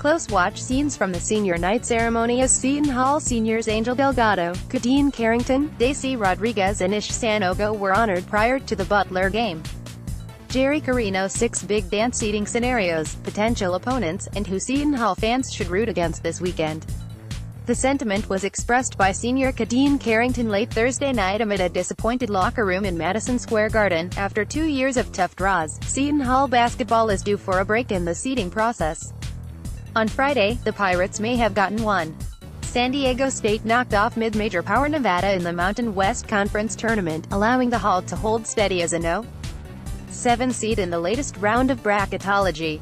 Close watch scenes from the senior night ceremony as Seton Hall seniors Angel Delgado, Kadeen Carrington, Daisy Rodriguez and Ish Sanogo were honored prior to the Butler game. Jerry Carino's 6 big dance seating scenarios, potential opponents, and who Seton Hall fans should root against this weekend. The sentiment was expressed by senior Kadeen Carrington late Thursday night amid a disappointed locker room in Madison Square Garden. After 2 years of tough draws, Seton Hall basketball is due for a break in the seeding process. On Friday, the Pirates may have gotten one. San Diego State knocked off mid-major power Nevada in the Mountain West Conference Tournament, allowing the Hall to hold steady as a No. 7 seed in the latest round of bracketology.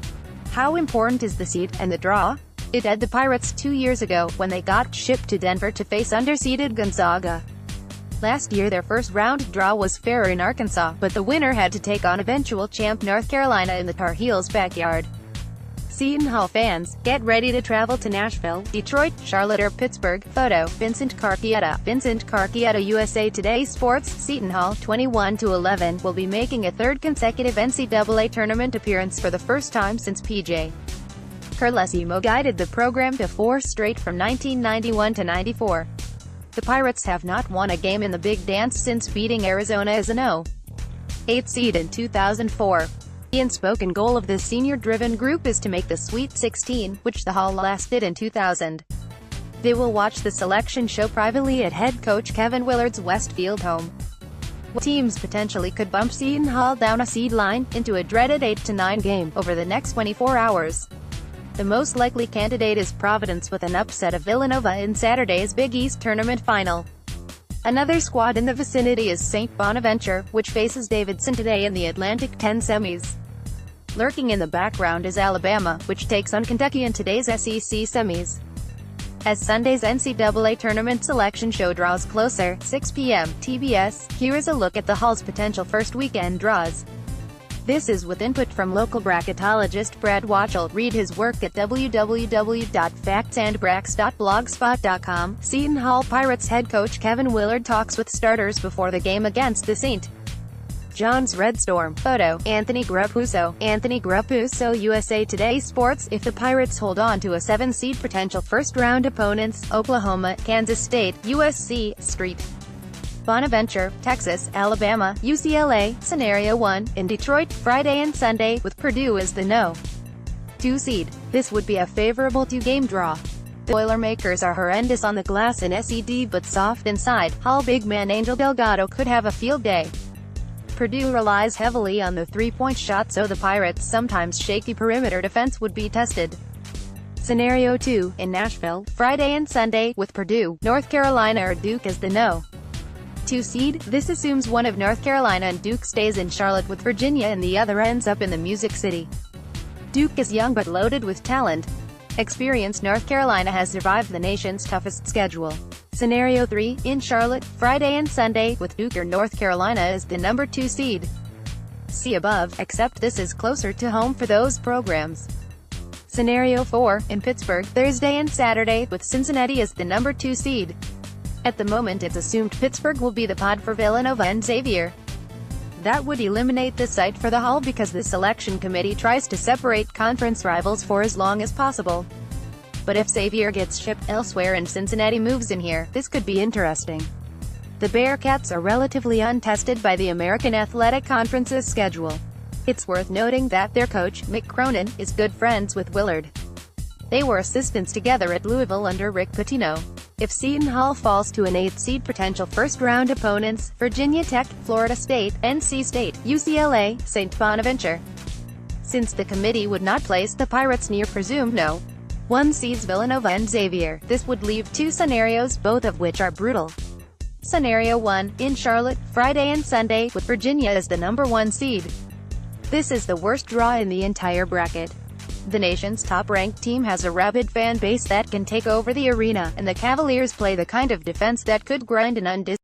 How important is the seed, and the draw? It had the Pirates 2 years ago, when they got shipped to Denver to face underseeded Gonzaga. Last year their first round draw was fairer in Arkansas, but the winner had to take on eventual champ North Carolina in the Tar Heels' backyard. Seton Hall fans, get ready to travel to Nashville, Detroit, Charlotte or Pittsburgh. Photo, Vincent Carchietta, USA Today Sports. Seton Hall, 21-11, will be making a third consecutive NCAA Tournament appearance for the first time since P.J. Carlesimo guided the program to 4 straight from 1991 to 94. The Pirates have not won a game in the Big Dance since beating Arizona as a No. 8 seed in 2004. The unspoken goal of this senior-driven group is to make the Sweet 16, which the Hall last did in 2000. They will watch the selection show privately at head coach Kevin Willard's Westfield home. Teams potentially could bump Seton Hall down a seed line, into a dreaded 8-9 game, over the next 24 hours. The most likely candidate is Providence with an upset of Villanova in Saturday's Big East Tournament final. Another squad in the vicinity is St. Bonaventure, which faces Davidson today in the Atlantic 10 semis. Lurking in the background is Alabama, which takes on Kentucky in today's SEC semis. As Sunday's NCAA Tournament selection show draws closer, 6 p.m. TBS, here is a look at the Hall's potential first weekend draws. This is with input from local bracketologist Brad Watchell. Read his work at www.factsandbracks.blogspot.com. Seton Hall Pirates head coach Kevin Willard talks with starters before the game against the St. John's Red Storm. Photo, Anthony Grupuso, USA Today Sports. If the Pirates hold on to a 7-seed potential first-round opponents, Oklahoma, Kansas State, USC, St. Bonaventure, Texas, Alabama, UCLA. Scenario 1, in Detroit, Friday and Sunday, with Purdue as the No. 2 seed. This would be a favorable 2-game draw. The Boilermakers are horrendous on the glass in SED but soft inside. Hall big man Angel Delgado could have a field day. Purdue relies heavily on the three-point shot, so the Pirates' sometimes shaky perimeter defense would be tested. Scenario 2, in Nashville, Friday and Sunday, with Purdue, North Carolina or Duke as the No. 2 seed. This assumes one of North Carolina and Duke stays in Charlotte with Virginia and the other ends up in the Music City. Duke is young but loaded with talent. Experienced North Carolina has survived the nation's toughest schedule. Scenario 3, in Charlotte, Friday and Sunday, with Duke or North Carolina as the number 2 seed. See above, except this is closer to home for those programs. Scenario 4, in Pittsburgh, Thursday and Saturday, with Cincinnati as the number 2 seed. At the moment it's assumed Pittsburgh will be the pod for Villanova and Xavier. That would eliminate the site for the Hall because the selection committee tries to separate conference rivals for as long as possible. But if Xavier gets shipped elsewhere and Cincinnati moves in here, this could be interesting. The Bearcats are relatively untested by the American Athletic Conference's schedule. It's worth noting that their coach, Mick Cronin, is good friends with Willard. They were assistants together at Louisville under Rick Pitino. If Seton Hall falls to an 8-seed potential first-round opponents, Virginia Tech, Florida State, NC State, UCLA, St. Bonaventure. Since the committee would not place the Pirates near presumed No. 1 seeds Villanova and Xavier, this would leave 2 scenarios, both of which are brutal. Scenario 1, in Charlotte, Friday and Sunday, with Virginia as the number 1 seed. This is the worst draw in the entire bracket. The nation's top-ranked team has a rabid fan base that can take over the arena, and the Cavaliers play the kind of defense that could grind an undisciplined